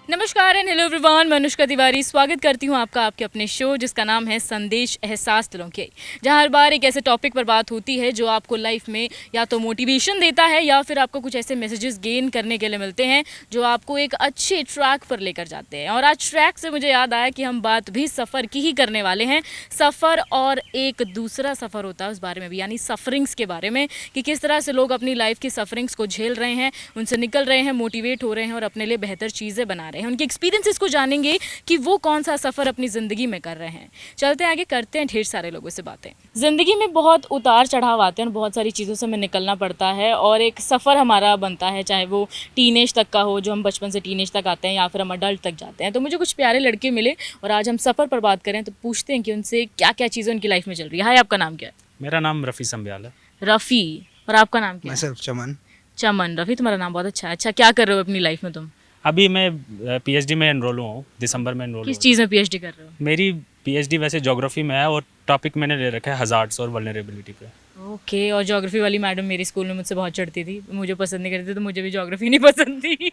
नमस्कार and hello everyone, मैं अनुष्का तिवारी स्वागत करती हूँ आपका आपके अपने शो जिसका नाम है संदेश एहसास दिलों के, जहाँ हर बार एक ऐसे टॉपिक पर बात होती है जो आपको लाइफ में या तो मोटिवेशन देता है या फिर आपको कुछ ऐसे मैसेजेस गेन करने के लिए मिलते हैं जो आपको एक अच्छे ट्रैक पर लेकर जाते हैं। और आज ट्रैक से मुझे याद आया कि हम बात भी सफ़र की ही करने वाले हैं। सफ़र और एक दूसरा सफ़र होता है उस बारे में भी, यानी सफरिंग्स के बारे में, कि किस तरह से लोग अपनी लाइफ की सफरिंग्स को झेल रहे हैं, उनसे निकल रहे हैं, मोटिवेट हो रहे हैं और अपने लिए बेहतर चीज़ें बना रहे हैं। उनके एक्सपीरियंसेस को जानेंगे कि वो कौन सा सफ़र अपनी ज़िंदगी में कर रहे हैं। चलते हैं आगे, करते हैं ढेर सारे लोगों से बातें। ज़िंदगी में बहुत उतार चढ़ाव आते हैं, बहुत सारी चीज़ों से हमें निकलना पड़ता है और एक सफ़र हमारा बनता है, चाहे वो टीनेज तक का हो, जो हम बचपन से टीनेज तक आते हैं, या फिर हम अडल्ट तक जाते हैं। तो मुझे कुछ प्यारे लड़के मिले और आज हम सफ़र पर बात करें तो पूछते हैं कि उनसे क्या क्या चीज़ें उनकी लाइफ में चल रही है। हाय, आपका नाम क्या है? मेरा नाम रफ़ी संब्याल है। रफ़ी। और आपका नाम क्या मैं है? सिर्फ चमन। चमन। रफ़ी, तुम्हारा नाम बहुत अच्छा है। अच्छा, क्या कर रहे हो अपनी लाइफ में तुम? अभी मैं पीएचडी में एनरोल हुआ हूँ, दिसंबर में एनरोल किस हुआ चीज़ में पीएचडी कर रहे हो? हूँ। मेरी पीएचडी वैसे ज्योग्राफी में है और टॉपिक मैंने ले रखा है हज़ार्ड्स और वल्नरेबिलिटी पे। ओके। और ज्योग्राफी वाली मैडम मेरे स्कूल में मुझसे बहुत चढ़ती थी, मुझे पसंद नहीं करती थी, तो मुझे भी ज्योग्राफी नहीं पसंद थी।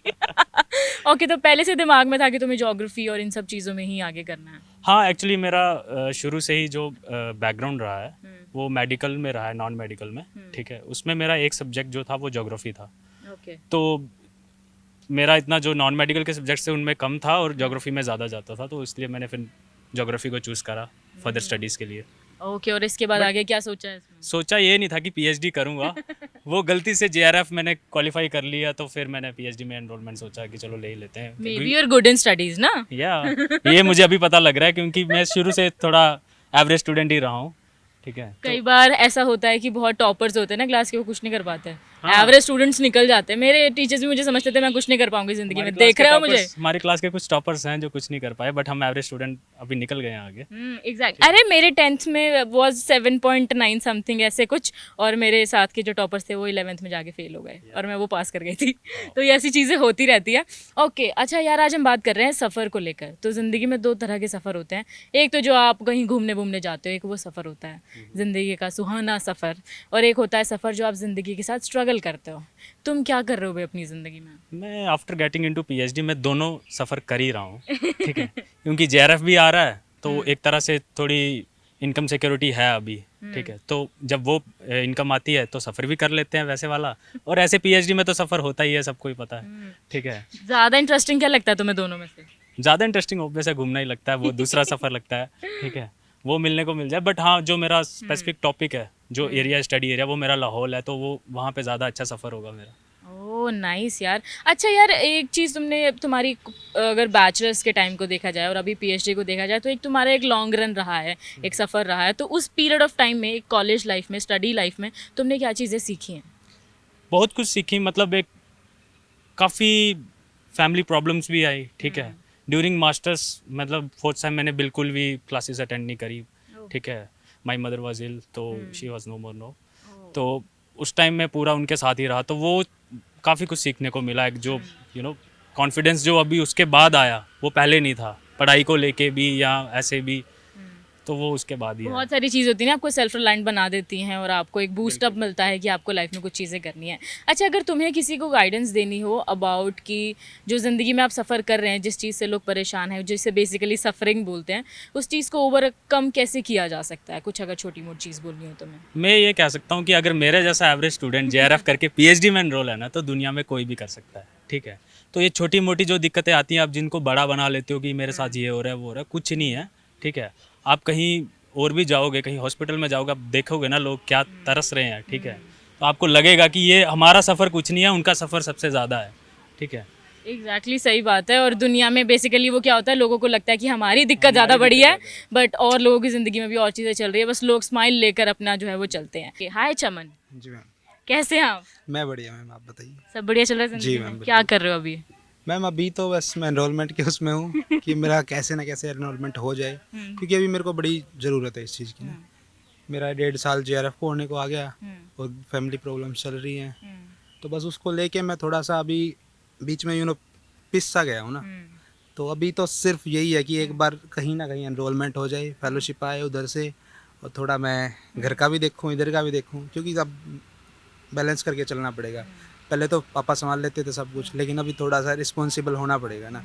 ओके, तो पहले से दिमाग में था कि तुम्हें ज्योग्राफी और इन सब चीज़ों में ही आगे करना है? हाँ, एक्चुअली मेरा शुरू से ही जो बैकग्राउंड रहा है वो मेडिकल में रहा है, नॉन मेडिकल में। ठीक है, उसमें मेरा एक सब्जेक्ट जो था वो ज्योग्राफी था। ओके। तो मेरा इतना जो नॉन मेडिकल के सब्जेक्ट से उनमें कम था और ज्योग्राफी में ज़्यादा जाता था, तो इसलिए मैंने फिर ज्योग्राफी को चूज़ करा फर्दर स्टडीज़ के लिए। ओके, और इसके बाद आगे क्या सोचा है इसमें? सोचा ये नहीं था कि पीएचडी करूंगा। वो गलती से जेआरएफ मैंने क्वालिफाई कर लिया, तो फिर मैंने पीएचडी में एनरोलमेंट सोचा कि चलो ले ही लेते हैं। Maybe your good in studies ना? या ये मुझे अभी पता लग रहा है क्योंकि मैं शुरू से थोड़ा एवरेज स्टूडेंट ही रहा हूँ। ठीक है, कई बार ऐसा होता है कि बहुत टॉपर्स होते हैं ना क्लास के, वो कुछ नहीं कर पाते हैं। हाँ। एवरेज स्टूडेंट्स निकल जाते हैं। मेरे टीचर्स भी मुझे समझते थे मैं कुछ नहीं कर पाऊंगी जिंदगी में। देख रहे हो मुझे? हमारी क्लास के कुछ टॉपर्स हैं जो कुछ नहीं कर पाए, बट हम एवरेज स्टूडेंट अभी निकल गए हैं आगे। एग्जैक्ट। अरे मेरे 10th में वाज 7.9 समथिंग ऐसे कुछ, और मेरे साथ के जो टॉपर्स थे वो 11th में जाके फेल हो गए और मैं वो पास कर गई थी। तो ये ऐसी चीज़ें होती रहती है। ओके, अच्छा यार, आज हम बात कर रहे हैं सफ़र को लेकर। तो ज़िंदगी में दो तरह के सफ़र होते हैं। एक तो जो आप कहीं घूमने वूमने जाते हो, एक वो सफ़र होता है ज़िंदगी का सुहाना सफ़र, और एक होता है सफ़र जो आप ज़िंदगी के साथ स्ट्रगल करते हो। तुम क्या कर रहे हो भाई अपनी ज़िंदगी में? मैं आफ्टर गेटिंग इनटू पीएचडी में दोनों सफ़र कर ही रहा हूँ। ठीक है, क्योंकि जेआरएफ भी आ रहा है, तो एक तरह से थोड़ी इनकम सिक्योरिटी है अभी। ठीक है, तो जब वो इनकम आती है तो सफ़र भी कर लेते हैं वैसे वाला, और ऐसे पीएचडी में तो सफ़र होता ही है, सबको ही पता है। ठीक है, ज़्यादा इंटरेस्टिंग क्या लगता है तुम्हें दोनों में से? ज़्यादा इंटरेस्टिंग ऑब्वियस है घूमना ही लगता है, वो दूसरा सफ़र लगता है। ठीक है, वो मिलने को मिल जाए, बट हाँ, जो मेरा स्पेसिफिक टॉपिक है, जो एरिया स्टडी एरिया, वो मेरा लाहौल है, तो वो वहाँ पे ज़्यादा अच्छा सफ़र होगा मेरा। ओह नाइस यार। अच्छा यार, एक चीज़ तुमने, तुम्हारी अगर बैचलर्स के टाइम को देखा जाए और अभी पीएचडी को देखा जाए, तो एक तुम्हारा एक लॉन्ग रन रहा है, एक सफ़र रहा है। तो उस पीरियड ऑफ टाइम में, एक कॉलेज लाइफ में, स्टडी लाइफ में, तुमने क्या चीज़ें सीखी हैं? बहुत कुछ सीखी, मतलब एक काफ़ी फैमिली प्रॉब्लम्स भी आई। ठीक है, ड्यूरिंग मास्टर्स, मतलब फोर्थ सेम मैंने बिल्कुल भी क्लासेस अटेंड नहीं करी। ठीक है, माई मदर वॉज इल, तो she was no more no. तो उस टाइम मैं पूरा उनके साथ ही रहा, तो वो काफ़ी कुछ सीखने को मिला। एक जो कॉन्फिडेंस जो अभी उसके बाद आया, वो पहले नहीं था, पढ़ाई को लेके भी या ऐसे भी, तो वो उसके बाद ही बहुत सारी चीज़ होती है ना, आपको सेल्फ रिलायंट बना देती हैं और आपको एक बूस्ट अप मिलता है कि आपको लाइफ में कुछ चीज़ें करनी है। अच्छा, अगर तुम्हें किसी को गाइडेंस देनी हो अबाउट कि जो ज़िंदगी में आप सफ़र कर रहे हैं, जिस चीज़ से लोग परेशान हैं, जिसे बेसिकली सफरिंग बोलते हैं, उस चीज़ को ओवरकम कैसे किया जा सकता है, कुछ अगर छोटी मोटी चीज़ बोलनी हो तो? मैं ये कह सकता हूँ कि अगर मेरे जैसा एवरेज स्टूडेंट जेआरएफ करके पीएचडी में एनरोल है ना, तो दुनिया में कोई भी कर सकता है। ठीक है, तो ये छोटी मोटी जो दिक्कतें आती हैं, आप जिनको बड़ा बना लेते हो कि मेरे साथ ये हो रहा है वो हो रहा है, कुछ नहीं है। ठीक है, आप कहीं और भी जाओगे, कहीं हॉस्पिटल में जाओगे, आप देखोगे ना लोग क्या तरस रहे हैं। ठीक है, तो आपको लगेगा कि ये हमारा सफ़र कुछ नहीं है, उनका सफ़र सबसे ज़्यादा है। ठीक है, एग्जैक्टली सही बात है। और दुनिया में बेसिकली वो क्या होता है, लोगों को लगता है कि हमारी दिक्कत ज़्यादा बड़ी है, बट और लोगों की ज़िंदगी में भी और चीज़ें चल रही है, बस लोग स्माइल लेकर अपना जो है वो चलते हैं। हाय चमन, जी मैम। कैसे हैं आप? मैं बढ़िया मैम, आप बताइए। सब बढ़िया चल रहा है ज़िंदगी जी में? मैम, क्या कर रहे हो अभी? मैम अभी तो बस मैं एनरोलमेंट के उसमें हूँ कि मेरा कैसे ना कैसे एनरोलमेंट हो जाए, क्योंकि अभी मेरे को बड़ी ज़रूरत है इस चीज़ की ना। मेरा 1.5 साल जेआरएफ को होने को आ गया और फैमिली प्रॉब्लम्स चल रही हैं, तो बस उसको लेके मैं थोड़ा सा अभी बीच में पिस सा गया हूँ ना। तो अभी तो सिर्फ यही है कि एक बार कहीं ना कहीं एनरोलमेंट हो जाए, फेलोशिप आए उधर से, और थोड़ा मैं घर का भी देखूँ, इधर का भी देखूँ, क्योंकि अब बैलेंस करके चलना पड़ेगा। पहले तो पापा संभाल लेते थे सब कुछ, लेकिन अभी थोड़ा सा रिस्पॉन्सिबल होना पड़ेगा ना।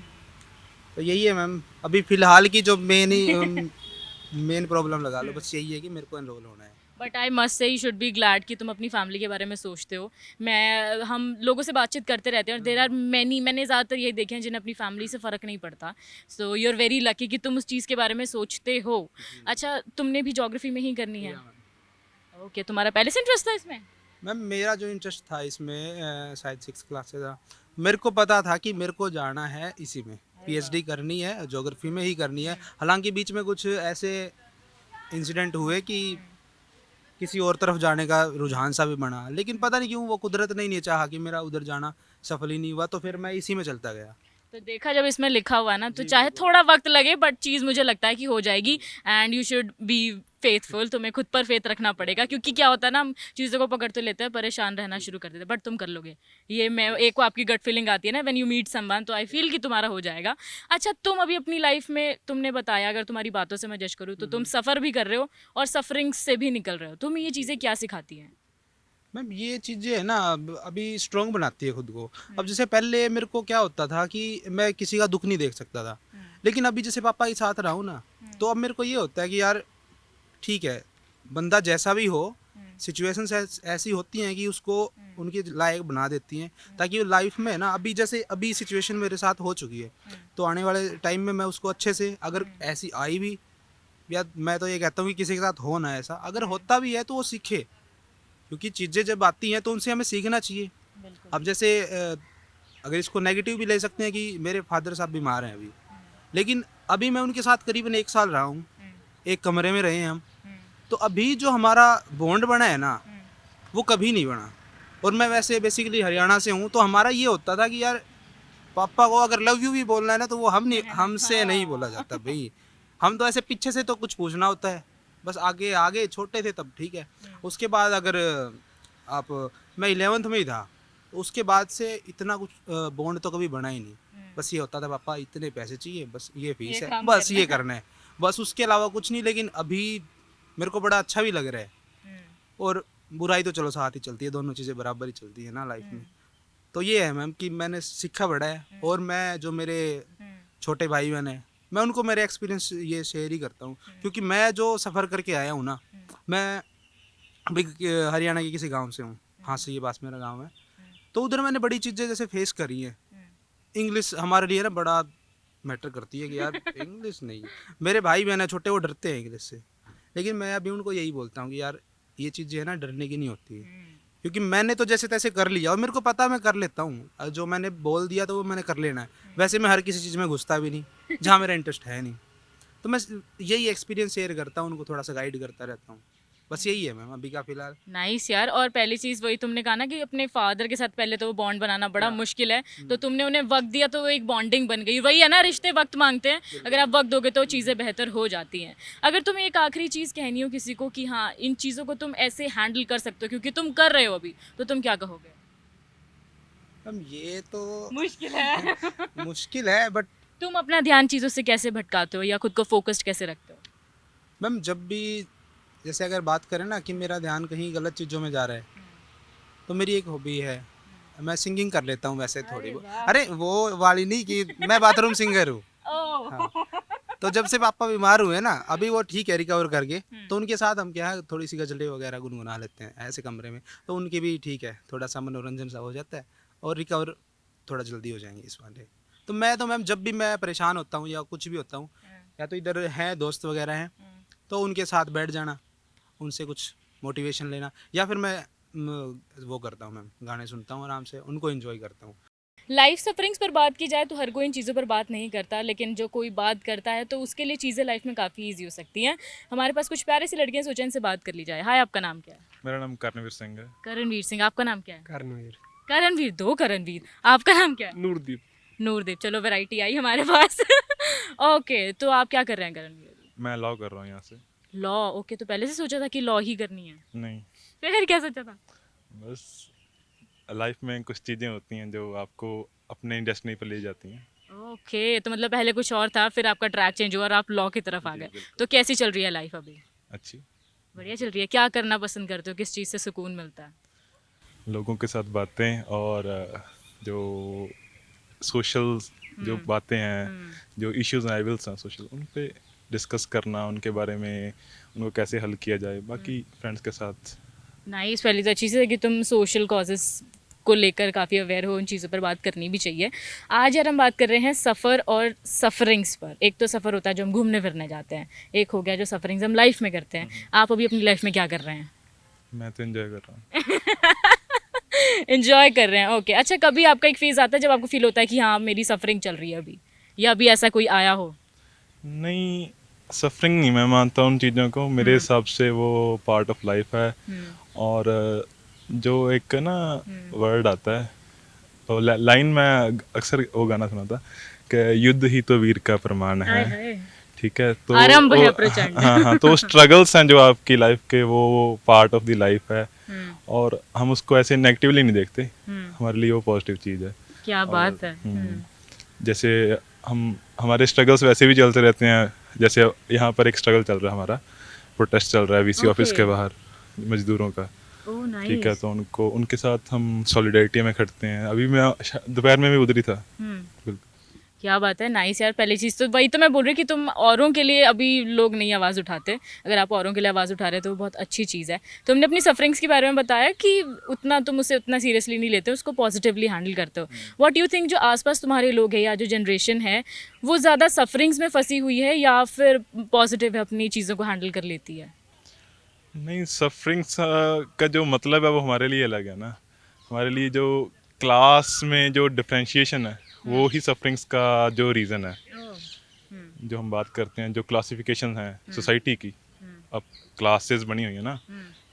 तो यही है मैम, अभी फ़िलहाल की जो मेन प्रॉब्लम लगा लो, बस यही है कि मेरे को एनरोल होना है। But I must say you should be glad कि तुम अपनी फैमिली के बारे में सोचते हो। हम लोगों से बातचीत करते रहते हैं और देर आर मैंने ज़्यादातर यही देखे हैं जिन्हें अपनी फैमिली से फ़र्क नहीं पड़ता। So you are very lucky कि तुम उस चीज़ के बारे में सोचते हो। अच्छा, तुमने भी जोग्राफी में ही करनी है? या मैम। ओके, तुम्हारा पहले से इंटरेस्ट था इसमें? मैम मेरा जो इंटरेस्ट था इसमें शायद 6 क्लास से था। मेरे को पता था कि मेरे को जाना है इसी में, पीएचडी करनी है, ज्योग्राफी में ही करनी है। हालाँकि बीच में कुछ ऐसे इंसिडेंट हुए कि किसी और तरफ जाने का रुझान सा भी बना, लेकिन पता नहीं क्यों वो कुदरत ने ही नहीं चाहा कि मेरा उधर जाना सफल ही नहीं हुआ, तो फिर मैं इसी में चलता गया। तो देखा, जब इसमें लिखा हुआ है ना, तो चाहे थोड़ा वक्त लगे बट चीज़ मुझे लगता है कि हो जाएगी। And you should be faithful, तुम्हें खुद पर फेथ रखना पड़ेगा, क्योंकि क्या होता है ना, हम चीज़ों को पकड़ तो लेते हैं, परेशान रहना शुरू कर देते हैं, बट तुम कर लोगे। ये मैं एक को आपकी गट फीलिंग आती है ना व्हेन यू मीट समवन, तो आई फील कि तुम्हारा हो जाएगा। अच्छा, तुम अभी अपनी लाइफ में, तुमने बताया, अगर तुम्हारी बातों से मैं जज करूँ तो तुम सफ़र भी कर रहे हो और सफरिंग से भी निकल रहे हो। तुम्हें ये चीज़ें क्या सिखाती हैं? मैम ये चीज़ें है ना, अभी स्ट्रॉन्ग बनाती है खुद को। अब जैसे पहले मेरे को क्या होता था कि मैं किसी का दुख नहीं देख सकता था, लेकिन अभी जैसे पापा के साथ रहा हूँ ना, तो अब मेरे को ये होता है कि यार ठीक है, बंदा जैसा भी हो, सिचुएशंस ऐसी होती हैं कि उसको उनके लायक बना देती हैं, ताकि वो लाइफ में ना, अभी जैसे अभी सिचुएशन मेरे साथ हो चुकी है, तो आने वाले टाइम में मैं उसको अच्छे से, अगर ऐसी आई भी, या मैं तो ये कहता हूँ कि किसी के साथ हो ना ऐसा, अगर होता भी है तो वो सीखे, क्योंकि चीज़ें जब आती हैं तो उनसे हमें सीखना चाहिए। अब जैसे अगर इसको नेगेटिव भी ले सकते हैं कि मेरे फादर साहब बीमार हैं अभी, लेकिन अभी मैं उनके साथ करीबन 1 साल रहा हूँ, एक कमरे में रहे हैं हम, तो अभी जो हमारा बॉन्ड बना है ना, वो कभी नहीं बना। और मैं वैसे बेसिकली हरियाणा से हूँ, तो हमारा ये होता था कि यार पापा को अगर लव यू भी बोलना है ना, तो वो हमसे नहीं बोला जाता भाई। हम तो ऐसे पीछे से तो कुछ पूछना होता है, बस आगे आगे छोटे थे तब ठीक है। उसके बाद अगर आप, मैं 11th में ही था, तो उसके बाद से इतना कुछ बॉन्ड तो कभी बना ही नहीं। बस ये होता था पापा इतने पैसे चाहिए, बस ये फीस ये है, काम बस करना ये करना है, बस उसके अलावा कुछ नहीं। लेकिन अभी मेरे को बड़ा अच्छा भी लग रहा है, और बुराई तो चलो साथ ही चलती है, दोनों चीज़ें बराबर ही चलती है ना लाइफ में। तो ये है मैम कि मैंने सीखा बड़ा है, और मैं जो मेरे छोटे भाई बहन हैं, मैं उनको मेरे एक्सपीरियंस ये शेयर ही करता हूँ, क्योंकि मैं जो सफ़र करके आया हूँ ना, मैं अभी हरियाणा के किसी गांव से हूँ, हाँ से ये पास मेरा गांव है, तो उधर मैंने बड़ी चीज़ें जैसे फेस करी हैं। इंग्लिश हमारे लिए ना बड़ा मैटर करती है कि यार इंग्लिश नहीं, मेरे भाई बहन है छोटे, वो डरते हैं इंग्लिश से, लेकिन मैं अभी उनको यही बोलता हूँ कि यार ये चीज़ जो है ना, डरने की नहीं होती है, क्योंकि मैंने तो जैसे तैसे कर लिया और मेरे को पता है मैं कर लेता हूँ, जो मैंने बोल दिया तो वो मैंने कर लेना है। वैसे मैं हर किसी चीज़ में घुसता भी नहीं जहाँ मेरा इंटरेस्ट है नहीं, तो मैं यही एक्सपीरियंस शेयर करता हूँ, उनको थोड़ा सा गाइड करता रहता हूँ, बस यही है मैम अभी का फिलहाल। नाइस यार। और पहली चीज़ वही तुमने कहा ना कि अपने फादर के साथ पहले तो वो बॉन्ड बनाना बड़ा मुश्किल है, तो तुमने उन्हें वक्त दिया तो वो एक बॉन्डिंग बन गई। वही है ना, रिश्ते वक्त मांगते हैं, अगर आप वक्त दोगे तो चीज़ें बेहतर हो जाती हैं। अगर तुम्हें एक आखिरी चीज़ कहनी हो किसी को कि हाँ, इन चीज़ों को तुम ऐसे हैंडल कर सकते हो क्योंकि तुम कर रहे हो अभी, तो तुम क्या कहोगे? मैम ये तो मुश्किल है। मुश्किल है, बट तुम अपना ध्यान चीज़ों से कैसे भटकाते हो या खुद को फोकस्ड कैसे रखते हो? मैम जब भी, जैसे अगर बात करें ना कि मेरा ध्यान कहीं गलत चीज़ों में जा रहा है, तो मेरी एक हॉबी है, मैं सिंगिंग कर लेता हूँ वैसे थोड़ी बहुत। अरे वो वाली नहीं कि मैं बाथरूम सिंगर हूँ। हाँ, तो जब से पापा बीमार हुए ना, अभी वो ठीक है रिकवर करके, तो उनके साथ हम क्या है थोड़ी सी गजलें वगैरह गुनगुना लेते हैं ऐसे कमरे में, तो उनकी भी ठीक है, थोड़ा सा मनोरंजन सा हो जाता है, और रिकवर थोड़ा जल्दी हो जाएंगे इस वाले। तो मैम जब भी मैं परेशान होता हूँ या कुछ भी होता हूँ, या तो इधर हैं दोस्त वगैरह हैं, तो उनके साथ बैठ जाना, उनसे कुछ मोटिवेशन लेना, या फिर मैं वो करता हूँ मैम, गाने सुनता हूँ आराम से, उनको एंजॉय करता हूँ। लाइफ सफरिंग्स पर बात की जाए तो हर कोई इन चीज़ों पर बात नहीं करता, लेकिन जो कोई बात करता है तो उसके लिए चीज़ें लाइफ में काफ़ी ईजी हो सकती हैं। हमारे पास कुछ प्यारे सी लड़कियां, सोचा इनसे बात कर ली जाए। हाय, आपका नाम क्या है? मेरा नाम कर्णवीर सिंह है। करणवीर सिंह। आपका नाम क्या है? कर्णवीर। करणवीर, दो करणवीर। आपका नाम क्या है? नूरदीप। नूरदीप। चलो, वैरायटी आई हमारे पास। ओके, तो आप क्या कर रहे हैं करणवीर? मैं लॉ कर रहा हूँ यहाँ से। लॉ। ओके, तो पहले से सोचा था कि लॉ ही करनी है? नहीं, फिर क्या सोचा था? बस लाइफ में कुछ चीज़ें होती हैं जो आपको अपने डेस्टिनी पर ले जाती हैं। ओके, तो मतलब पहले कुछ और था, फिर आपका ट्रैक चेंज हुआ और आप लॉ की तरफ आ जी, गए। बिल्कुल। तो कैसी चल रही है लाइफ अभी? अच्छी। बढ़िया चल रही है। क्या करना पसंद करते हो, किस चीज़ से सुकून मिलता है? लोगों के साथ बातें और जो सोशल जो बातें हैं, जो इश्यूज हैं, एविल्स हैं सोशल, उन पे डिस्कस करना, उनके बारे में उनको कैसे हल किया जाए, बाकी फ्रेंड्स के साथ। नाइस, पहली तो अच्छी चीज़ है कि तुम सोशल कॉजेस को लेकर काफ़ी अवेयर हो, उन चीज़ों पर बात करनी भी चाहिए। आज यार हम बात कर रहे हैं सफ़र और सफरिंग्स पर। एक तो सफ़र होता है जो हम घूमने फिरने जाते हैं, एक हो गया जो सफरिंग्स हम लाइफ में करते हैं। आप अभी अपनी लाइफ में क्या कर रहे हैं? मैं तो एंजॉय कर रहा हूँ। एंजॉय कर रहे हैं, ओके। अच्छा, कभी आपका एक फेज़ आता है जब आपको फील होता है कि हाँ मेरी सफरिंग चल रही है अभी, या अभी ऐसा कोई आया हो? नहीं, सफरिंग नहीं मैं मानता उन चीज़ों को, मेरे हिसाब से वो पार्ट ऑफ लाइफ है। और जो एक ना वर्ड आता है, तो लाइन में अक्सर वो गाना सुना था कि युद्ध ही तो वीर का प्रमाण है। ठीक है, तो आरंभ है वो- प्रचंड। हाँ, तो स्ट्रगल्स हैं जो आपकी लाइफ के, वो पार्ट ऑफ द लाइफ है। और हम उसको ऐसे नेगेटिवली नहीं देखते, हमारे लिए वो पॉजिटिव चीज़ है। क्या बात है। जैसे हमारे स्ट्रगल्स वैसे भी चलते रहते हैं, जैसे यहाँ पर एक स्ट्रगल चल रहा है, हमारा प्रोटेस्ट चल रहा है वीसी ऑफिस के बाहर मजदूरों का। Oh nice. ठीक है, तो उनके साथ हम सॉलिडेरिटी में खड़ते हैं। अभी मैं दोपहर में भी उधरी था। बिल्कुल। क्या बात है, नाइस यार। पहली चीज़ तो वही तो मैं बोल रही कि तुम औरों के लिए अभी लोग नहीं आवाज़ उठाते, अगर आप औरों के लिए आवाज़ उठा रहे हो तो वो बहुत अच्छी चीज़ है। तुमने अपनी सफरिंग्स के बारे में बताया कि उतना तुम उसे उतना सीरियसली नहीं लेते, उसको पॉजिटिवली हैंडल करते हो। व्हाट यू थिंक जो आसपास तुम्हारे लोग हैं या जो जनरेशन है वो ज़्यादा सफरिंग्स में फंसी हुई है या फिर पॉजिटिव है, अपनी चीज़ों को हैंडल कर लेती है? नहीं, सफरिंग्स का जो मतलब है वो हमारे लिए अलग है ना। हमारे लिए जो क्लास में जो डिफरेंशिएशन है, वो ही सफरिंग्स का जो रीज़न है। जो हम बात करते हैं, जो क्लासिफिकेशन है सोसाइटी की, अब क्लासेस बनी हुई है ना,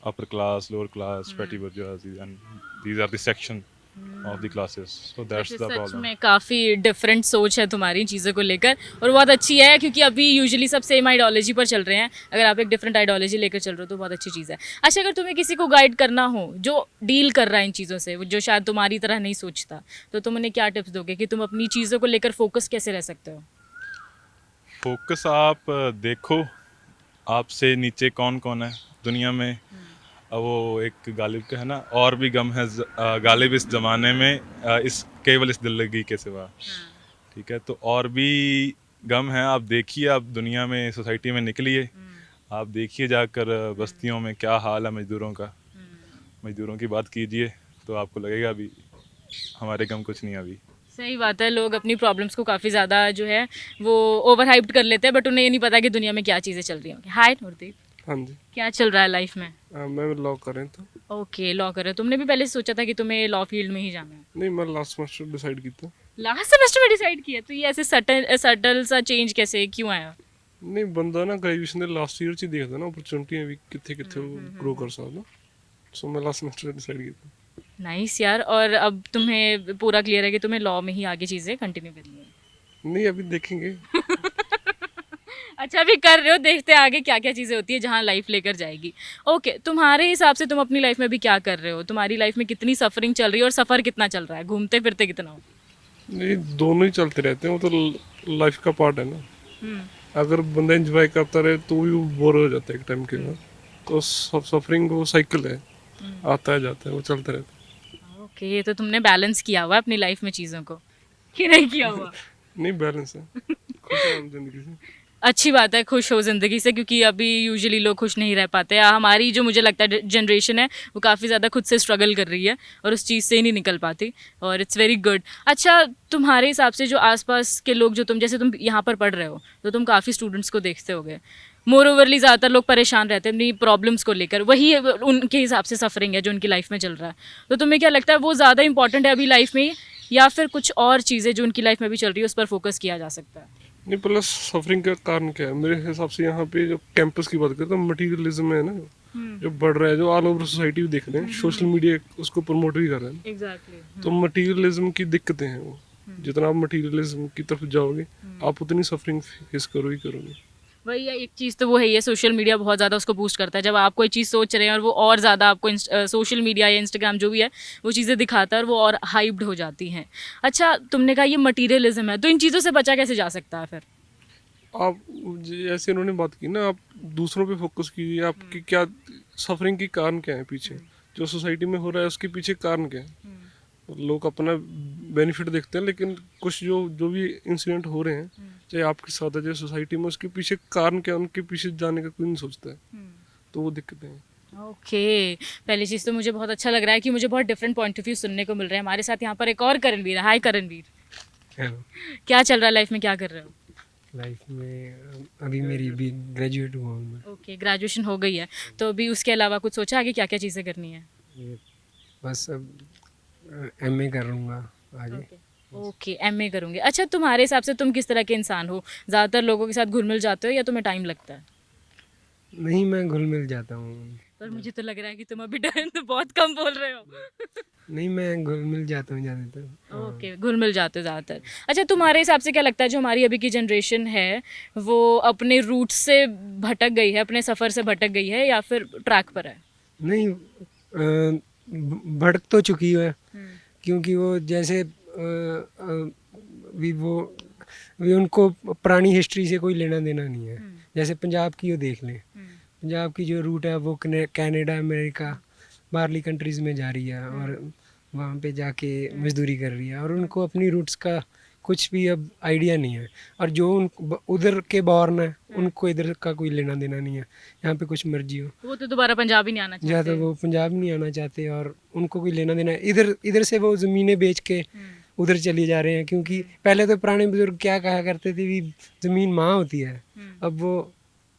upper class, lower class, petty bourgeoisie, and these are the section of the classes, so that's the such problem. में काफ़ी डिफरेंट सोच है तुम्हारी चीज़ों को लेकर, और बहुत अच्छी है क्योंकि अभी यूजुअली सब सेम आइडियोलॉजी पर चल रहे हैं। अगर आप एक डिफरेंट आइडियोलॉजी लेकर चल रहे हो तो बहुत अच्छी चीज़ है। अच्छा, अगर तुम्हें किसी को गाइड करना हो जो डील कर रहा है इन चीज़ों से, जो शायद तुम्हारी तरह नहीं सोचता, तो तुम उन्हें क्या टिप्स दोगे कि तुम अपनी चीज़ों को लेकर फोकस कैसे रह सकते हो? फोकस आप देखो, आपसे नीचे कौन कौन है दुनिया में। अब वो एक गालिब का है ना, और भी गम है गालिब इस ज़माने में, इस केवल इस दिल्लगी के सिवा। ठीक है, तो और भी गम है। आप देखिए, आप दुनिया में, सोसाइटी में निकलिए, आप देखिए जाकर बस्तियों में क्या हाल है मज़दूरों का। मज़दूरों की बात कीजिए तो आपको लगेगा अभी हमारे गम कुछ नहीं है अभी। सही बात है, लोग अपनी प्रॉब्लम्स को काफ़ी ज़्यादा जो है वो ओवर हाइप्ड कर लेते हैं, बट उन्हें ये नहीं पता कि दुनिया में क्या चीज़ें चल रही होंगी। हाय नूरदीप, हाँ जी। क्या चल रहा है लाइफ में? मैं लॉ कर रहे तो ओके, लॉ कर रहे हो। तुमने भी पहले से सोचा था कि तुम्हें लॉ फील्ड में ही जाना है? नहीं, मैं लास्ट सेमेस्टर डिसाइड किया। लास्ट सेमेस्टर में डिसाइड किया? तो ये ऐसे सटल सा चेंज कैसे, क्यों आया? नहीं, बंदा ना ग्रेजुएशन ਦੇ ਲਾਸਟ ਈਅਰ ਚ ਹੀ ਦੇਖਦਾ ਨਾ ਓਪਰਚੁਨਿਟੀਆਂ ਵੀ ਕਿੱਥੇ ਕਿੱਥੇ ग्रो कर सकदा। सो मैं लास्ट सेमेस्टर डिसाइड किया। नाइस यार। और अब तुम्हें पूरा क्लियर है कि तुम्हें लॉ में ही आगे चीज़ें कंटिन्यू करनी है? नहीं, अभी देखेंगे। अच्छा, अभी कर रहे हो, देखते हैं आगे क्या क्या चीज़ें होती है जहाँ लाइफ लेकर जाएगी। ओके, तुम्हारे हिसाब से तुम अपनी लाइफ में अभी क्या कर रहे हो? तुम्हारी लाइफ में कितनी सफरिंग चल रही है और सफ़र कितना चल रहा है, घूमते फिरते कितना हो? नहीं, दोनों ही चलते रहते हैं, वो तो लाइफ का पार्ट है ना। अगर बंदा एंजॉय करता रहे तो भी वो बोर हो जाता है एक टाइम के बाद। तो सफरिंग वो साइकिल है, आता है जाता है, वो चलता रहता है। ओके, तो तुमने बैलेंस किया हुआ है अपनी लाइफ में चीज़ों को, कि नहीं किया हुआ? नहीं, बैलेंस है। खुश है हम जिंदगी से। अच्छी बात है, खुश हो ज़िंदगी से, क्योंकि अभी यूजुअली लोग खुश नहीं रह पाते। हमारी जो मुझे लगता है जनरेशन है वो काफ़ी ज़्यादा खुद से स्ट्रगल कर रही है और उस चीज़ से ही नहीं निकल पाती, और इट्स वेरी गुड। अच्छा, तुम्हारे हिसाब से जो आसपास के लोग, जो तुम, जैसे तुम यहाँ पर पढ़ रहे हो तो तुम काफ़ी स्टूडेंट्स को देखते होगे, मोर ओवरली ज़्यादातर लोग परेशान रहते हैं अपनी प्रॉब्लम्स को लेकर, वही उनके हिसाब से सफरिंग है जो उनकी लाइफ में चल रहा है। तो तुम्हें क्या लगता है वो ज़्यादा इंपॉर्टेंट है अभी लाइफ में, या फिर कुछ और चीज़ें जो उनकी लाइफ में भी चल रही है उस पर फोकस किया जा सकता है? नहीं, प्लस सफरिंग का कारण क्या है मेरे हिसाब से? यहाँ पे जो कैंपस की बात करें तो मटीरियलिज्म है ना, जो बढ़ रहा है, जो ऑल ओवर सोसाइटी भी देख रहे हैं, सोशल मीडिया उसको प्रमोट भी कर रहे हैं। एग्जैक्टली। तो मटीरियलिज्म की दिक्कतें हैं वो। जितना आप मटीरियलिज्म की तरफ जाओगे, आप उतनी सफरिंग फेस करोगे। वही है, एक चीज़ तो वो है, ये सोशल मीडिया बहुत ज़्यादा उसको बूस्ट करता है। जब आप कोई चीज़ सोच रहे हैं और वो और ज़्यादा आपको सोशल मीडिया या इंस्टाग्राम जो भी है वो चीज़ें दिखाता है और वो और हाइप्ड हो जाती हैं। अच्छा, तुमने कहा ये मटीरियलिज्म है, तो इन चीज़ों से बचा कैसे जा सकता है फिर? आप जैसे उन्होंने बात की ना, आप दूसरों पे फोकस कीजिए। आपकी क्या सफरिंग के कारण क्या है पीछे, जो सोसाइटी में हो रहा है उसके पीछे कारण क्या है। लोग अपना बेनिफिट देखते हैं, लेकिन कुछ जो भी इंसिडेंट हो रहे हैं, चाहे आपके साथ है चाहे सोसाइटी में, उसके पीछे कारण क्या है, उनके पीछे जाने का कोई नहीं सोचता है, तो वो दिक्कतें हैं। ओके, पहली चीज़ तो मुझे बहुत अच्छा लग रहा है कि मुझे बहुत डिफरेंट पॉइंट ऑफ व्यू सुनने को मिल रहे हैं। हमारे साथ यहाँ पर एक और करणवीर है। हाय करणवीर, हेलो। क्या चल रहा है लाइफ में, क्या कर रहे हो? लाइफ में अभी मेरी भी ग्रेजुएट हुआ हूँ मैं। ओके, ग्रेजुएशन हो गई है, तो अभी उसके अलावा कुछ सोचा आगे क्या क्या चीज़ें करनी है? ये बस अब एमए करूँगा आगे। ओके, एमए करूँगे। अच्छा, तुम्हारे हिसाब से तुम किस तरह के इंसान हो? ज़्यादातर लोगों के साथ घुल मिल जाते हो या तुम्हें टाइम लगता है? नहीं, मैं घुल मिल जाता हूँ। पर मुझे तो लग रहा है कि तुम अभी तो बहुत कम बोल रहे हो। नहीं, मैं घुल मिल जाता हूँ ज़्यादातर। ओके, घुल मिल जाते हो ज़्यादातर। अच्छा, तुम्हारे हिसाब से क्या लगता है जो हमारी अभी की जनरेशन है वो अपने रूट से भटक गई है, अपने सफ़र से भटक गई है या फिर ट्रैक पर है? नहीं, भड़क तो चुकी है, क्योंकि वो जैसे भी उनको पुरानी हिस्ट्री से कोई लेना देना नहीं है। जैसे पंजाब की वो देख लें, पंजाब की जो रूट है वो कनाडा, अमेरिका, बाहरली कंट्रीज़ में जा रही है और वहाँ पे जाके मजदूरी कर रही है, और उनको अपनी रूट्स का कुछ भी अब आइडिया नहीं है। और जो उधर के बॉर्न है उनको इधर का कोई लेना देना नहीं है, यहाँ पे कुछ मर्जी हो। वो तो दोबारा पंजाब ही नहीं आना चाहते। ज़्यादा वो पंजाब नहीं आना चाहते और उनको कोई लेना देना है। इधर से वो ज़मीनें बेच के उधर चले जा रहे हैं, क्योंकि पहले तो पुराने बुजुर्ग क्या कहा करते थे भी ज़मीन माँ होती है, अब वो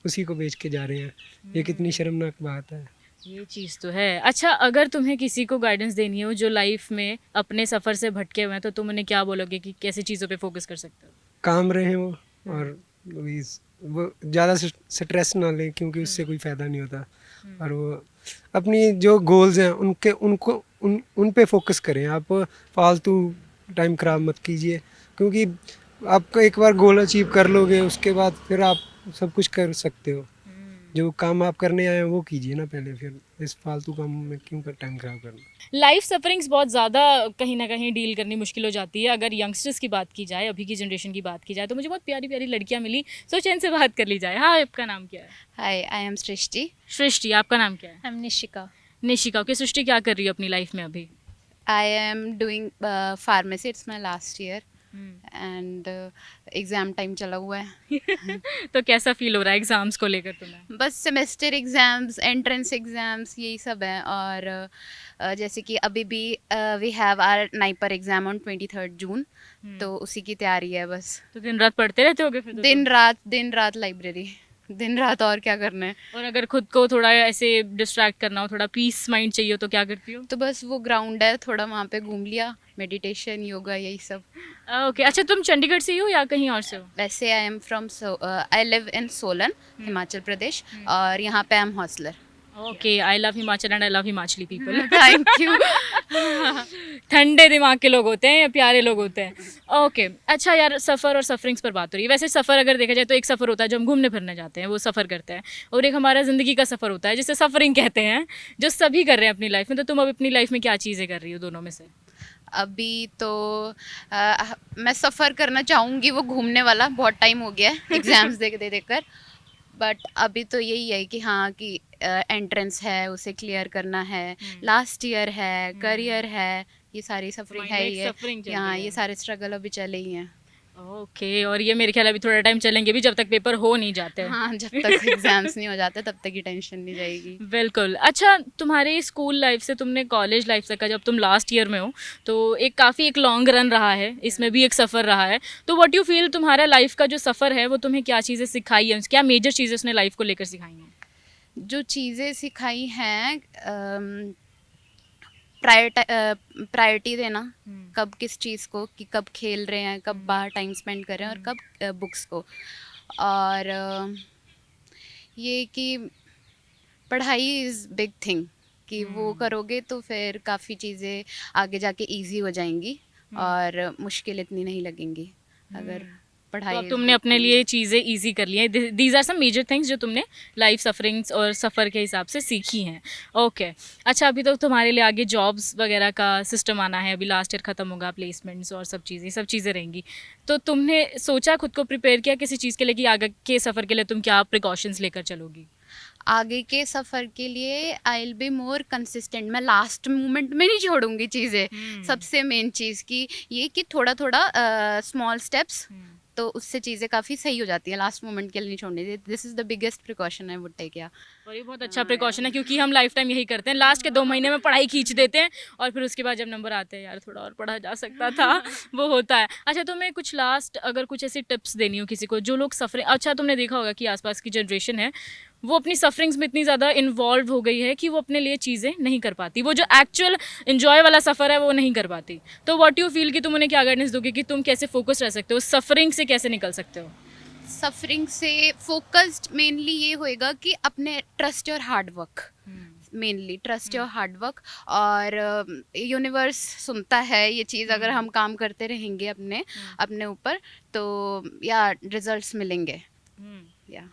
उसी को बेच के जा रहे हैं। ये कितनी शर्मनाक बात है। ये चीज़ तो है। अच्छा, अगर तुम्हें किसी को गाइडेंस देनी हो जो लाइफ में अपने सफ़र से भटके हुए हैं, तो तुम उन्हें क्या बोलोगे कि कैसे चीज़ों पे फोकस कर सकते हो? काम रहे वो, और वो ज़्यादा स्ट्रेस ना लें, क्योंकि उससे कोई फ़ायदा नहीं होता। और वो अपनी जो गोल्स हैं उन पे फोकस करें। आप फालतू टाइम ख़राब मत कीजिए, क्योंकि आपका एक बार गोल अचीव कर लोगे उसके बाद फिर आप सब कुछ कर सकते हो। जो काम आप करने आए हैं वो कीजिए ना पहले, फिर इस फालतू काम में क्यों कर टाइम ख़राब करना। लाइफ सफरिंग्स बहुत ज़्यादा कहीं ना कहीं डील करनी मुश्किल हो जाती है। अगर यंगस्टर्स की बात की जाए, अभी की जनरेशन की बात की जाए, तो मुझे बहुत प्यारी प्यारी लड़कियां मिली, सोचा इनसे बात कर ली जाए। हाँ, आपका नाम क्या है? हाय, आई एम सृष्टि। सृष्टि, आपका नाम क्या है? I am Nishika. Nishika. Okay, Srishti क्या कर रही हो अपनी लाइफ में अभी? I am doing pharmacy, it's my last year and exam time चला हुआ है। तो कैसा फील हो रहा है एग्जाम्स को लेकर तुम्हें? बस सेमेस्टर एग्ज़ाम्स, एंट्रेंस एग्ज़ाम्स, यही सब है। और जैसे कि अभी भी we have our NIPER exam on 23 June, तो उसी की तैयारी है बस। तो दिन रात पढ़ते रहते होगे फिर तो दिन रात लाइब्रेरी, दिन रात, और क्या करना है। और अगर खुद को थोड़ा ऐसे डिस्ट्रैक्ट करना हो, थोड़ा पीस माइंड चाहिए हो, तो क्या करती हो? तो बस वो ग्राउंड है, थोड़ा वहाँ पे घूम लिया, मेडिटेशन, योगा, यही सब। ओके, अच्छा, तुम चंडीगढ़ से ही हो या कहीं और से हो? वैसे I live in Solan, Himachal Pradesh, और यहाँ पे I am hosteller. Okay, I love Himachal and I love Himachali people. Thank you. ठंडे दिमाग के लोग होते हैं, प्यारे लोग होते हैं। ओके, अच्छा यार, सफ़र और सफरिंग्स पर बात हो रही है। वैसे सफ़र अगर देखा जाए तो एक सफ़र होता है जो हम घूमने फिरने जाते हैं, वो सफ़र करते हैं, और एक हमारा ज़िंदगी का सफ़र होता है जिसे सफ़रिंग कहते हैं, जो सभी कर रहे हैं अपनी लाइफ में। तो तुम अब अपनी लाइफ में क्या चीज़ें कर रही हो दोनों में से? अभी तो मैं सफ़र करना चाहूँगी, वो घूमने वाला, बहुत टाइम हो गया है एग्ज़ाम्स दे कर। बट अभी तो यही है कि हाँ, कि एंट्रेंस है, उसे क्लियर करना है, लास्ट ईयर है, करियर है, ये सारी सफरिंग mind है। like ये suffering चल यहाँ रही है। ये सारे स्ट्रगल अभी चले ही हैं। ओके, और ये मेरे ख्याल अभी थोड़ा टाइम चलेंगे भी, जब तक पेपर हो नहीं जाते हैं। हाँ, जब तक एग्जाम्स नहीं हो जाते तब तक ही टेंशन नहीं जाएगी। बिल्कुल। अच्छा, तुम्हारी स्कूल लाइफ से तुमने कॉलेज लाइफ तक का, जब तुम लास्ट ईयर में हो, तो एक लॉन्ग रन रहा है, इसमें भी एक सफ़र रहा है। तो व्हाट यू फील, तुम्हारा लाइफ का जो सफ़र है वो तुम्हें क्या चीज़ें सिखाई हैं, क्या मेजर चीज़ें उसने लाइफ को लेकर सिखाई हैं? जो चीज़ें सिखाई हैं, प्रायोरिटी देना, कब किस चीज़ को, कि कब खेल रहे हैं, कब बाहर टाइम स्पेंड कर रहे हैं, और कब बुक्स को। और ये कि पढ़ाई इज़ बिग थिंग, कि वो करोगे तो फिर काफ़ी चीज़ें आगे जाके इजी हो जाएंगी और मुश्किल इतनी नहीं लगेंगी अगर तो पढ़ाई अब is तुमने big अपने thing लिए चीज़ें इजी कर ली हैं। These are some major things जो तुमने लाइफ सफरिंग्स और सफ़र के हिसाब से सीखी हैं। ओके, अच्छा, अभी तो तुम्हारे लिए आगे जॉब्स वगैरह का सिस्टम आना है, अभी लास्ट ईयर ख़त्म होगा, प्लेसमेंट्स और सब चीज़ें रहेंगी। तो तुमने सोचा, खुद को प्रिपेयर किया किसी चीज़ के लिए कि आगे के सफ़र के लिए तुम क्या प्रिकॉशंस लेकर चलोगी? आगे के सफ़र के लिए I will be more consistent. मैं लास्ट मोमेंट में नहीं छोड़ूंगी चीज़ें। सबसे मेन चीज़ की ये कि थोड़ा थोड़ा स्मॉल स्टेप्स, तो उससे चीज़ें काफ़ी सही हो जाती हैं। लास्ट मोमेंट के लिए नहीं छोड़नी। This is the biggest precaution I would take. या और ये बहुत अच्छा प्रिकॉशन है, क्योंकि हम लाइफ टाइम यही करते हैं, लास्ट के 2 महीने में पढ़ाई खींच देते हैं और फिर उसके बाद जब नंबर आते हैं, यार थोड़ा और पढ़ा जा सकता था, वो होता है। अच्छा, तुम्हें कुछ लास्ट अगर कुछ ऐसी टिप्स देनी हो किसी को जो लोग सफरिंग, अच्छा तुमने देखा होगा कि आसपास की जनरेशन है वो अपनी सफरिंग्स में इतनी ज़्यादा इन्वॉल्व हो गई है कि वो अपने लिए चीज़ें नहीं कर पाती, वो जो एक्चुअल इन्जॉय वाला सफ़र है वो नहीं कर पाती। तो व्हाट यू फील कि तुम उन्हें क्या गाइडेंस दोगे कि तुम कैसे फोकस रह सकते हो, सफरिंग से कैसे निकल सकते हो? सफरिंग से फोकस्ड मेनली ये होएगा कि अपने trust your hard work, mainly trust your hard work. और यूनिवर्स सुनता है ये चीज़, अगर हम काम करते रहेंगे अपने अपने ऊपर, तो या रिजल्ट्स मिलेंगे। या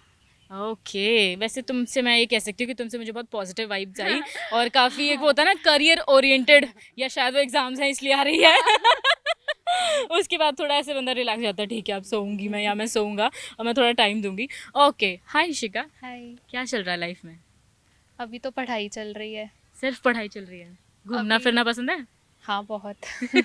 ओके वैसे तुमसे मैं ये कह सकती हूँ कि तुमसे मुझे बहुत पॉजिटिव वाइब्स आई और काफ़ी एक वो होता है ना करियर ओरिएंटेड, या शायद वो एग्जाम्स हैं इसलिए आ रही है। उसके बाद थोड़ा ऐसे बंदा रिलैक्स हो जाता है, ठीक है अब सोऊंगी मैं, या मैं सोऊंगा और मैं थोड़ा टाइम दूंगी। ओके, हाय शिका, हाय। क्या चल रहा है लाइफ में? अभी तो पढ़ाई चल रही है। सिर्फ पढ़ाई चल रही है? घूमना फिरना पसंद है? हाँ बहुत।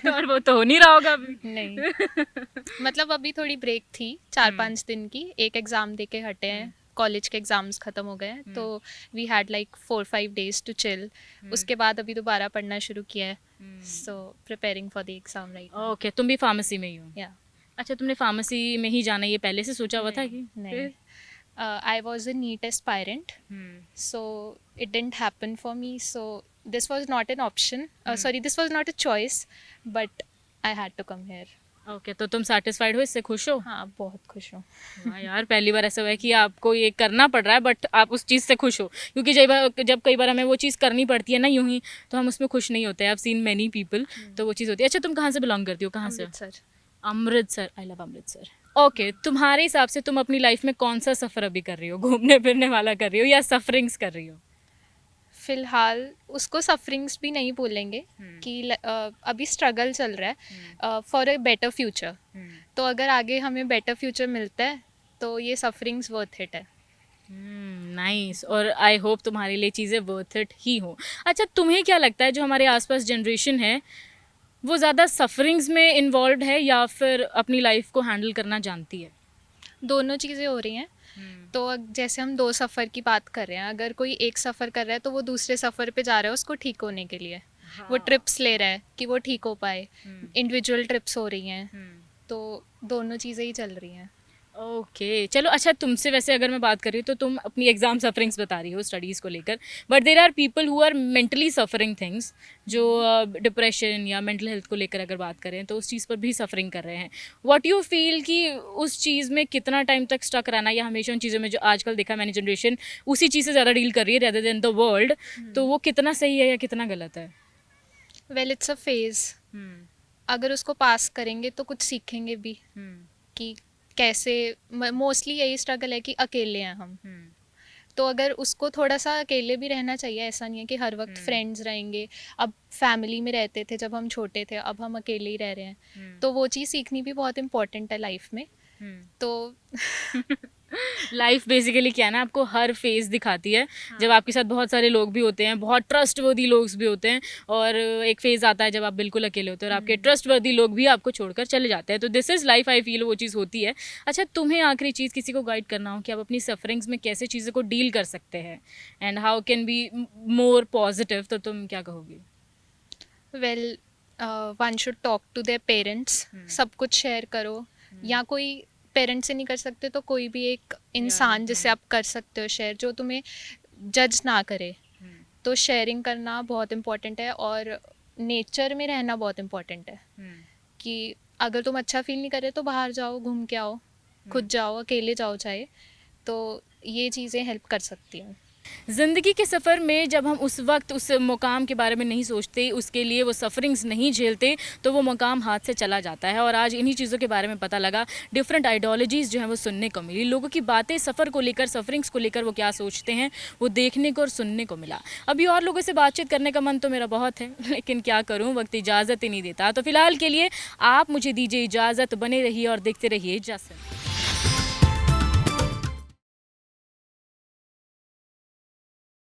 और वो तो हो नहीं रहा होगा अभी। नहीं मतलब अभी थोड़ी ब्रेक थी 4-5 दिन की, एक एग्ज़ाम दे के हटे हैं, कॉलेज के एग्ज़ाम्स ख़त्म हो गए हैं, तो we had like 4-5 days to chill. उसके बाद अभी दोबारा पढ़ना शुरू किया है, so preparing for the exam right. Okay, तुम भी फार्मेसी में ही हो? या अच्छा, तुमने फार्मेसी में ही जाना ये पहले से सोचा हुआ था कि? नहीं, I was a NEET aspirant, so it didn't happen for me, so this was not an option, this was not a choice, but I had to come here. Okay, तो तुम सेटिस्फाइड हो इससे, खुश हो? हाँ बहुत खुश हूँ। वाह यार, पहली बार ऐसा हुआ है कि आपको ये करना पड़ रहा है बट आप उस चीज़ से खुश हो, क्योंकि जब कई बार हमें वो चीज़ करनी पड़ती है ना यूं ही, तो हम उसमें खुश नहीं होते हैं। I've seen many people, तो वो चीज़ होती है। अच्छा, तुम कहाँ से बिलोंग करती हो, कहाँ से? Amritsar. Amritsar, I love Amritsar. Okay, तुम्हारे हिसाब से तुम अपनी लाइफ में कौन सा सफ़र अभी कर रही हो, घूमने फिरने वाला कर रही हो या सफरिंग्स कर रही हो? फिलहाल उसको सफरिंग्स भी नहीं बोलेंगे कि अभी स्ट्रगल चल रहा है फॉर अ बेटर फ्यूचर। तो अगर आगे हमें बेटर फ्यूचर मिलता है तो ये सफरिंग्स वर्थ इट है। नाइस, और आई होप तुम्हारे लिए चीज़ें वर्थ इट ही हो। अच्छा, तुम्हें क्या लगता है जो हमारे आसपास जनरेशन है वो ज़्यादा सफरिंग्स में इन्वॉल्व है या फिर अपनी लाइफ को हैंडल करना जानती है? दोनों चीज़ें हो रही हैं। तो जैसे हम 2 सफ़र की बात कर रहे हैं, अगर कोई एक सफ़र कर रहा है तो वो दूसरे सफ़र पे जा रहा है उसको ठीक होने के लिए। वो ट्रिप्स ले रहा है कि वो ठीक हो पाए, इंडिविजुअल ट्रिप्स हो रही हैं, तो दोनों चीज़ें ही चल रही हैं। ओके, चलो। अच्छा, तुमसे वैसे अगर मैं बात कर रही हूँ तो तुम अपनी एग्ज़ाम सफरिंग्स बता रही हो स्टडीज़ को लेकर, but there are people who are mentally suffering things, जो डिप्रेशन या मेंटल हेल्थ को लेकर अगर बात करें तो उस चीज़ पर भी सफरिंग कर रहे हैं। व्हाट यू फील कि उस चीज़ में कितना टाइम तक स्टक रहना, या हमेशा उन चीज़ों में, जो आजकल देखा मैंने जनरेशन उसी चीज़ से ज़्यादा डील कर रही है रेदर देन द वर्ल्ड, तो वो कितना सही है या कितना गलत है? Well it's a phase. अगर उसको पास करेंगे तो कुछ सीखेंगे भी कि कैसे। मोस्टली यही स्ट्रगल है कि अकेले हैं हम, तो अगर उसको थोड़ा सा अकेले भी रहना चाहिए। ऐसा नहीं है कि हर वक्त फ्रेंड्स रहेंगे। अब फैमिली में रहते थे जब हम छोटे थे, अब हम अकेले ही रह रहे हैं, तो वो चीज़ सीखनी भी बहुत इम्पोर्टेंट है लाइफ में। तो लाइफ बेसिकली क्या है ना, आपको हर फेज़ दिखाती है। जब आपके साथ बहुत सारे लोग भी होते हैं, बहुत ट्रस्टवर्दी लोग भी होते हैं, और एक फेज़ आता है जब आप बिल्कुल अकेले होते हैं और आपके ट्रस्टवर्दी लोग भी आपको छोड़कर चले जाते हैं। तो this is life, I feel वो चीज़ होती है। अच्छा, तुम्हें आखिरी चीज़ किसी को गाइड करना हो कि आप अपनी सफरिंग्स में कैसे चीज़ों को डील कर सकते हैं and how can be more positive, तो तुम क्या कहोगी? Well one should talk to their parents. सब कुछ शेयर करो, या कोई पेरेंट्स से नहीं कर सकते तो कोई भी एक इंसान जिससे आप कर सकते हो शेयर, जो तुम्हें जज ना करे। तो शेयरिंग करना बहुत इम्पोर्टेंट है, और नेचर में रहना बहुत इम्पोर्टेंट है। कि अगर तुम अच्छा फील नहीं कर रहे तो बाहर जाओ, घूम के आओ, खुद जाओ, अकेले जाओ चाहे, तो ये चीज़ें हेल्प कर सकती हैं। ज़िंदगी के सफ़र में जब हम उस वक्त उस मुकाम के बारे में नहीं सोचते, उसके लिए वो सफरिंग्स नहीं झेलते, तो वो मुकाम हाथ से चला जाता है। और आज इन्हीं चीज़ों के बारे में पता लगा, डिफरेंट आइडियोलॉजीज़ जो हैं वो सुनने को मिली, लोगों की बातें सफ़र को लेकर, सफरिंग्स को लेकर वो क्या सोचते हैं वो देखने को और सुनने को मिला। अभी और लोगों से बातचीत करने का मन तो मेरा बहुत है, लेकिन क्या करूँ, वक्त इजाज़त ही नहीं देता। तो फिलहाल के लिए आप मुझे दीजिए इजाज़त, बने रहिए और देखते रहिए जैसे।